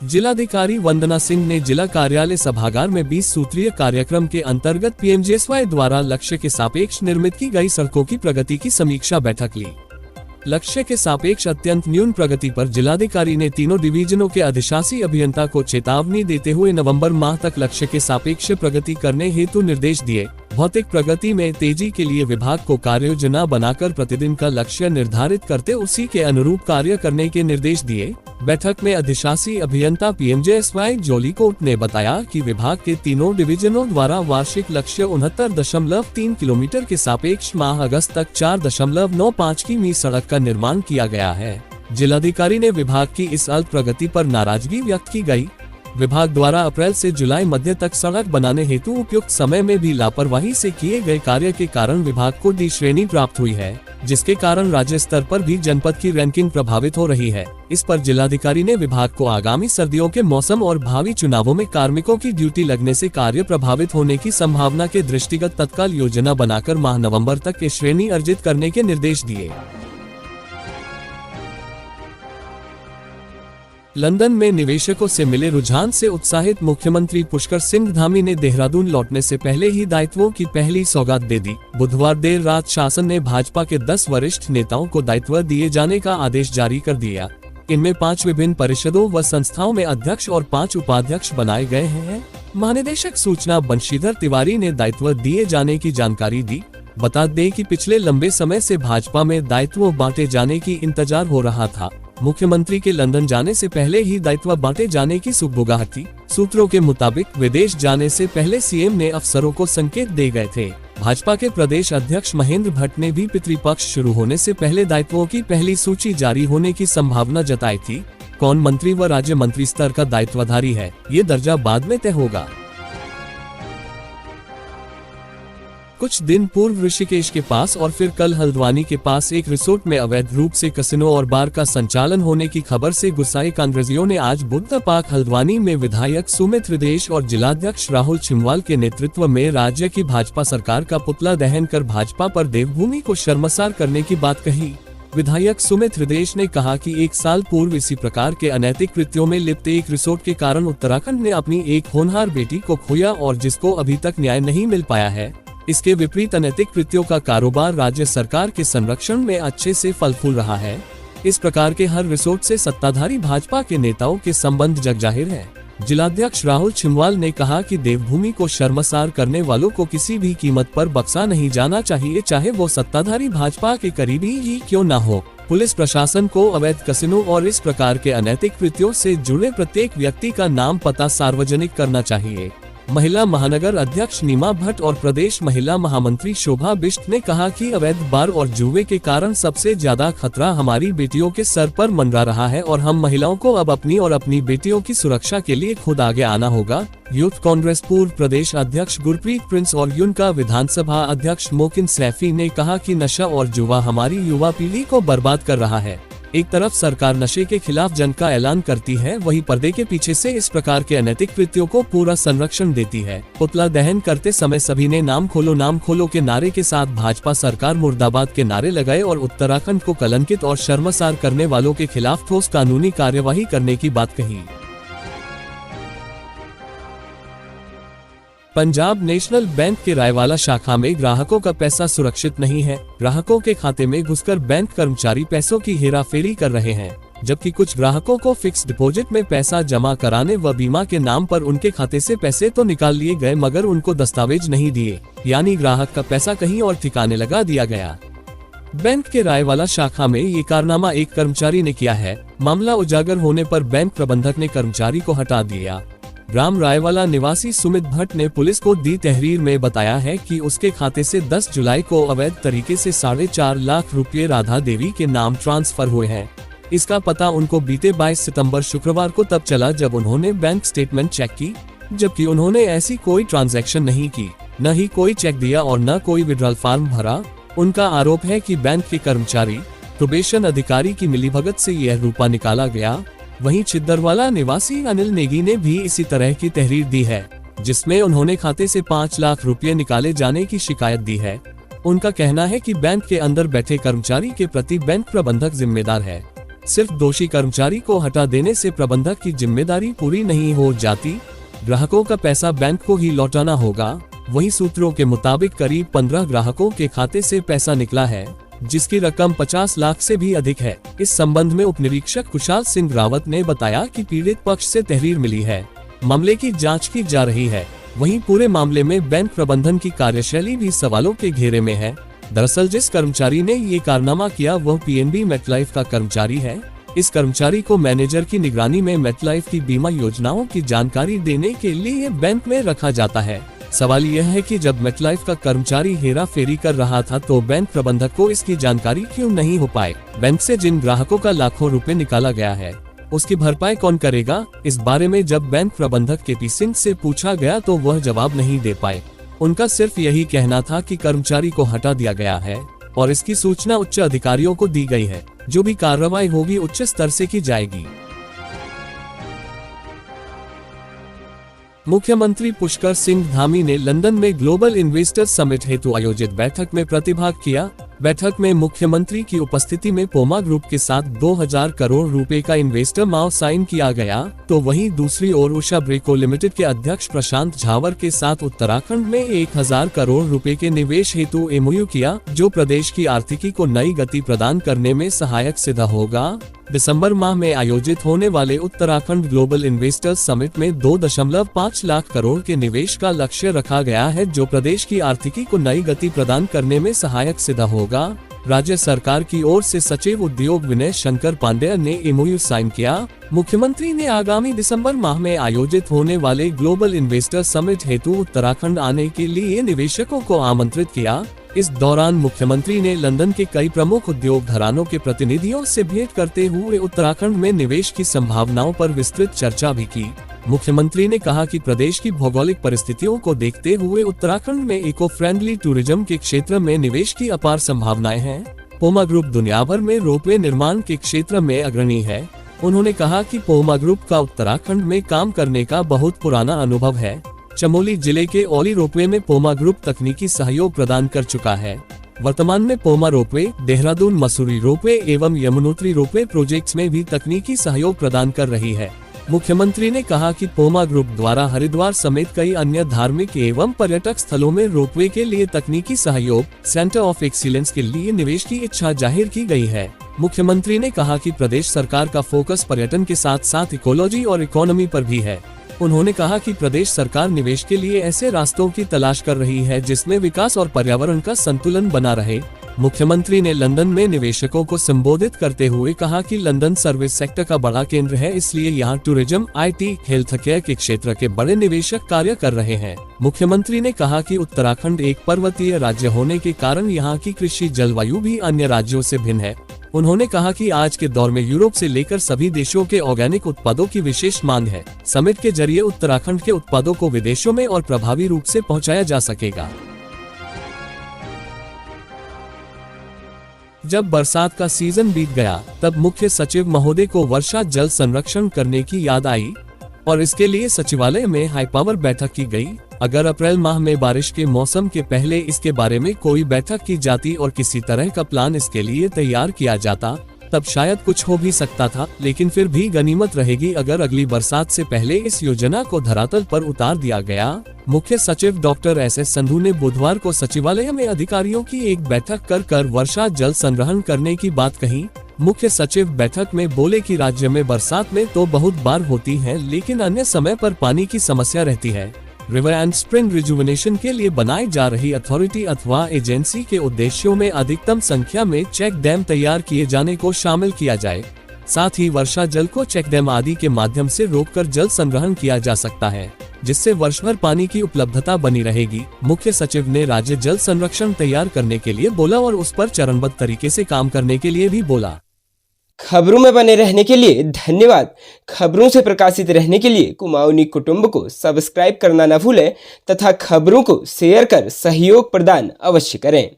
जिलाधिकारी वंदना सिंह ने जिला कार्यालय सभागार में 20 सूत्रीय कार्यक्रम के अंतर्गत पीएमजेएसवाई द्वारा लक्ष्य के सापेक्ष निर्मित की गई सड़कों की प्रगति की समीक्षा बैठक ली। लक्ष्य के सापेक्ष अत्यंत न्यून प्रगति पर जिलाधिकारी ने तीनों डिवीजनों के अधिशासी अभियंता को चेतावनी देते हुए नवंबर माह तक लक्ष्य के सापेक्ष प्रगति करने हेतु निर्देश दिए। भौतिक प्रगति में तेजी के लिए विभाग को कार्ययोजना बनाकर प्रतिदिन का लक्ष्य निर्धारित करते उसी के अनुरूप कार्य करने के निर्देश दिए। बैठक में अधिशासी अभियंता पीएमजेएसवाई जोलीकोट ने बताया कि विभाग के तीनों डिवीजनों द्वारा वार्षिक लक्ष्य 69.3 किलोमीटर के सापेक्ष माह अगस्त तक 4.95 किमी सड़क का निर्माण किया गया है। जिलाधिकारी ने विभाग की इस अल्प प्रगति पर नाराजगी व्यक्त की गई। विभाग द्वारा अप्रैल से जुलाई मध्य तक सड़क बनाने हेतु उपयुक्त समय में भी लापरवाही से किए गए कार्य के कारण विभाग को डी श्रेणी प्राप्त हुई है, जिसके कारण राज्य स्तर पर भी जनपद की रैंकिंग प्रभावित हो रही है। इस पर जिलाधिकारी ने विभाग को आगामी सर्दियों के मौसम और भावी चुनावों में कार्मिकों की ड्यूटी लगने से कार्य प्रभावित होने की संभावना के दृष्टिगत तत्काल योजना बनाकर माह नवम्बर तक के श्रेणी अर्जित करने के निर्देश दिए। लंदन में निवेशकों से मिले रुझान से उत्साहित मुख्यमंत्री पुष्कर सिंह धामी ने देहरादून लौटने से पहले ही दायित्वों की पहली सौगात दे दी। बुधवार देर रात शासन ने भाजपा के 10 वरिष्ठ नेताओं को दायित्व दिए जाने का आदेश जारी कर दिया। इनमें 5 विभिन्न परिषदों व संस्थाओं में अध्यक्ष और 5 उपाध्यक्ष बनाए गए हैं। महानिदेशक सूचना बंशीधर तिवारी ने दायित्व दिए जाने की जानकारी दी। बता दें कि पिछले लंबे समय से भाजपा में दायित्व बांटे जाने की इंतजार हो रहा था। मुख्यमंत्री के लंदन जाने से पहले ही दायित्व बांटे जाने की सुगबुगाहट थी। सूत्रों के मुताबिक विदेश जाने से पहले सीएम ने अफसरों को संकेत दे गए थे। भाजपा के प्रदेश अध्यक्ष महेंद्र भट्ट ने भी पितृपक्ष शुरू होने से पहले दायित्वों की पहली सूची जारी होने की संभावना जताई थी। कौन मंत्री व राज्य मंत्री स्तर का दायित्वधारी है, ये दर्जा बाद में तय होगा। कुछ दिन पूर्व ऋषिकेश के पास और फिर कल हल्द्वानी के पास एक रिसोर्ट में अवैध रूप से कसिनो और बार का संचालन होने की खबर से गुस्साए कांग्रेसियों ने आज बुद्ध पार्क हल्द्वानी में विधायक सुमित हृदेश और जिलाध्यक्ष राहुल छिमवाल के नेतृत्व में राज्य की भाजपा सरकार का पुतला दहन कर भाजपा पर देवभूमि को शर्मसार करने की बात कही। विधायक सुमित हृदेश ने कहा कि 1 साल पूर्व इसी प्रकार के अनैतिक कृत्यों में लिप्त एक रिसोर्ट के कारण उत्तराखंड ने अपनी एक होनहार बेटी को खोया और जिसको अभी तक न्याय नहीं मिल पाया है। इसके विपरीत अनैतिक कृत्यों का कारोबार राज्य सरकार के संरक्षण में अच्छे से फल फूल रहा है। इस प्रकार के हर रिसोर्ट से सत्ताधारी भाजपा के नेताओं के संबंध जगजाहिर है। जिलाध्यक्ष राहुल छिमवाल ने कहा कि देवभूमि को शर्मसार करने वालों को किसी भी कीमत पर बख्शा नहीं जाना चाहिए, चाहे वो सत्ताधारी भाजपा के करीबी ही क्यों न हो। पुलिस प्रशासन को अवैध कसिनो और इस प्रकार के अनैतिक कृत्यों से जुड़े प्रत्येक व्यक्ति का नाम पता सार्वजनिक करना चाहिए। महिला महानगर अध्यक्ष नीमा भट्ट और प्रदेश महिला महामंत्री शोभा बिष्ट ने कहा कि अवैध बार और जुए के कारण सबसे ज्यादा खतरा हमारी बेटियों के सर पर मंडरा रहा है और हम महिलाओं को अब अपनी और अपनी बेटियों की सुरक्षा के लिए खुद आगे आना होगा। यूथ कांग्रेस पूर्व प्रदेश अध्यक्ष गुरप्रीत प्रिंस और यूनका विधानसभा अध्यक्ष मोकिन सैफी ने कहा कि नशा और जुआ हमारी युवा पीढ़ी को बर्बाद कर रहा है। एक तरफ सरकार नशे के खिलाफ जंग का ऐलान करती है, वहीं पर्दे के पीछे से इस प्रकार के अनैतिक कृत्यों को पूरा संरक्षण देती है। पुतला दहन करते समय सभी ने नाम खोलो के नारे के साथ भाजपा सरकार मुर्दाबाद के नारे लगाए और उत्तराखंड को कलंकित और शर्मसार करने वालों के खिलाफ ठोस कानूनी कार्यवाही करने की बात कही। पंजाब नेशनल बैंक के रायवाला शाखा में ग्राहकों का पैसा सुरक्षित नहीं है। ग्राहकों के खाते में घुसकर बैंक कर्मचारी पैसों की हेराफेरी कर रहे हैं, जबकि कुछ ग्राहकों को फिक्स डिपॉजिट में पैसा जमा कराने व बीमा के नाम पर उनके खाते से पैसे तो निकाल लिए गए मगर उनको दस्तावेज नहीं दिए, यानी ग्राहक का पैसा कहीं और ठिकाने लगा दिया गया। बैंक के रायवाला शाखा में ये कारनामा एक कर्मचारी ने किया है। मामला उजागर होने पर बैंक प्रबंधक ने कर्मचारी को हटा दिया। ग्राम रायवाला निवासी सुमित भट्ट ने पुलिस को दी तहरीर में बताया है कि उसके खाते से 10 जुलाई को अवैध तरीके से 4.5 लाख रुपए राधा देवी के नाम ट्रांसफर हुए हैं। इसका पता उनको बीते 22 सितंबर शुक्रवार को तब चला जब उन्होंने बैंक स्टेटमेंट चेक की, जबकि उन्होंने ऐसी कोई ट्रांजैक्शन नहीं की, न ही कोई चेक दिया और न कोई विड्रॉल फॉर्म भरा। उनका आरोप है कि बैंक के कर्मचारी प्रोबेशन अधिकारी की मिलीभगत से यह रुपया निकाला गया। वहीं छिद्दरवाला निवासी अनिल नेगी ने भी इसी तरह की तहरीर दी है, जिसमें उन्होंने खाते से 5 लाख रुपए निकाले जाने की शिकायत दी है। उनका कहना है कि बैंक के अंदर बैठे कर्मचारी के प्रति बैंक प्रबंधक जिम्मेदार है। सिर्फ दोषी कर्मचारी को हटा देने से प्रबंधक की जिम्मेदारी पूरी नहीं हो जाती। ग्राहकों का पैसा बैंक को ही लौटाना होगा। वहीं सूत्रों के मुताबिक करीब 15 ग्राहकों के खाते से पैसा निकला है, जिसकी रकम 50 लाख से भी अधिक है। इस संबंध में उप निरीक्षक कुशाल सिंह रावत ने बताया कि पीड़ित पक्ष से तहरीर मिली है, मामले की जांच की जा रही है। वहीं पूरे मामले में बैंक प्रबंधन की कार्यशैली भी सवालों के घेरे में है। दरअसल जिस कर्मचारी ने ये कारनामा किया वह पीएनबी मेटलाइफ का कर्मचारी है। इस कर्मचारी को मैनेजर की निगरानी में मेटलाइफ की बीमा योजनाओं की जानकारी देने के लिए बैंक में रखा जाता है। सवाल यह है कि जब मेटलाइफ का कर्मचारी हेरा फेरी कर रहा था तो बैंक प्रबंधक को इसकी जानकारी क्यों नहीं हो पाए। बैंक से जिन ग्राहकों का लाखों रुपए निकाला गया है उसकी भरपाई कौन करेगा। इस बारे में जब बैंक प्रबंधक केपी सिंह से पूछा गया तो वह जवाब नहीं दे पाए। उनका सिर्फ यही कहना था कि कर्मचारी को हटा दिया गया है और इसकी सूचना उच्च अधिकारियों को दी गई है। जो भी कार्रवाई होगी उच्च स्तर से की जाएगी। मुख्यमंत्री पुष्कर सिंह धामी ने लंदन में ग्लोबल इन्वेस्टर समिट हेतु आयोजित बैठक में प्रतिभाग किया। बैठक में मुख्यमंत्री की उपस्थिति में पोमा ग्रुप के साथ 2000 करोड़ रुपए का इन्वेस्टर माव साइन किया गया, तो वहीं दूसरी ओर उषा ब्रेको लिमिटेड के अध्यक्ष प्रशांत झावर के साथ उत्तराखंड में 1000 करोड़ रुपए के निवेश हेतु एमओयू किया, जो प्रदेश की आर्थिकी को नई गति प्रदान करने में सहायक सिद्ध होगा। दिसंबर माह में आयोजित होने वाले उत्तराखंड ग्लोबल इन्वेस्टर्स समिट में 2.5 लाख करोड़ के निवेश का लक्ष्य रखा गया है, जो प्रदेश की आर्थिकी को नई गति प्रदान करने में सहायक सिद्ध होगा। राज्य सरकार की ओर से सचिव उद्योग विनय शंकर पांडेय ने एमओयू साइन किया। मुख्यमंत्री ने आगामी दिसंबर माह में आयोजित होने वाले ग्लोबल इन्वेस्टर समिट हेतु उत्तराखंड आने के लिए निवेशकों को आमंत्रित किया। इस दौरान मुख्यमंत्री ने लंदन के कई प्रमुख उद्योग घरानों के प्रतिनिधियों से भेंट करते हुए उत्तराखंड में निवेश की संभावनाओं पर विस्तृत चर्चा भी की। मुख्यमंत्री ने कहा कि प्रदेश की भौगोलिक परिस्थितियों को देखते हुए उत्तराखंड में इको फ्रेंडली टूरिज्म के क्षेत्र में निवेश की अपार संभावनाएं हैं। पोमा ग्रुप दुनिया भर में रोपवे निर्माण के क्षेत्र में अग्रणी है। उन्होंने कहा कि पोमा ग्रुप का उत्तराखंड में काम करने का बहुत पुराना अनुभव है। चमोली जिले के औली रोपवे में पोमा ग्रुप तकनीकी सहयोग प्रदान कर चुका है। वर्तमान में पोमा रोपवे, देहरादून मसूरी रोपवे एवं यमुनोत्री रोपवे प्रोजेक्ट्स में भी तकनीकी सहयोग प्रदान कर रही है। मुख्यमंत्री ने कहा कि पोमा ग्रुप द्वारा हरिद्वार समेत कई अन्य धार्मिक एवं पर्यटक स्थलों में रोपवे के लिए तकनीकी सहयोग सेंटर ऑफ एक्सीलेंस के लिए निवेश की इच्छा जाहिर की गई है। मुख्यमंत्री ने कहा कि प्रदेश सरकार का फोकस पर्यटन के साथ साथ इकोलॉजी और इकोनॉमी पर भी है। उन्होंने कहा कि प्रदेश सरकार निवेश के लिए ऐसे रास्तों की तलाश कर रही है जिसमें विकास और पर्यावरण का संतुलन बना रहे। मुख्यमंत्री ने लंदन में निवेशकों को संबोधित करते हुए कहा कि लंदन सर्विस सेक्टर का बड़ा केंद्र है, इसलिए यहाँ टूरिज्म, आईटी, हेल्थ केयर के क्षेत्र के बड़े निवेशक कार्य कर रहे हैं। मुख्यमंत्री ने कहा कि उत्तराखंड एक पर्वतीय राज्य होने के कारण यहाँ की कृषि जलवायु भी अन्य राज्यों से भिन्न है। उन्होंने कहा कि आज के दौर में यूरोप से लेकर सभी देशों के ऑर्गेनिक उत्पादों की विशेष मांग है। समिट के जरिए उत्तराखंड के उत्पादों को विदेशों में और प्रभावी रूप से पहुंचाया जा सकेगा। जब बरसात का सीजन बीत गया तब मुख्य सचिव महोदय को वर्षा जल संरक्षण करने की याद आई और इसके लिए सचिवालय में हाई पावर बैठक की गई। अगर अप्रैल माह में बारिश के मौसम के पहले इसके बारे में कोई बैठक की जाती और किसी तरह का प्लान इसके लिए तैयार किया जाता तब शायद कुछ हो भी सकता था, लेकिन फिर भी गनीमत रहेगी अगर अगली बरसात से पहले इस योजना को धरातल पर उतार दिया गया। मुख्य सचिव डॉक्टर एस संधू ने बुधवार को सचिवालय में अधिकारियों की एक बैठक कर वर्षा जल संग्रहण करने की बात कही। मुख्य सचिव बैठक में बोले कि राज्य में बरसात में तो बहुत बार होती है, लेकिन अन्य समय पर पानी की समस्या रहती है। रिवर एंड स्प्रिंग रिजुविनेशन के लिए बनाई जा रही अथॉरिटी अथवा एजेंसी के उद्देश्यों में अधिकतम संख्या में चेक डैम तैयार किए जाने को शामिल किया जाए। साथ ही वर्षा जल को चेक डैम आदि के माध्यम से रोककर जल संग्रहण किया जा सकता है, जिससे वर्षभर पानी की उपलब्धता बनी रहेगी। मुख्य सचिव ने राज्य जल संरक्षण तैयार करने के लिए बोला और उस पर चरणबद्ध तरीके से काम करने के लिए भी बोला। खबरों में बने रहने के लिए धन्यवाद। खबरों से प्रकाशित रहने के लिए कुमाऊनी कुटुंब को सब्सक्राइब करना न भूलें तथा खबरों को शेयर कर सहयोग प्रदान अवश्य करें।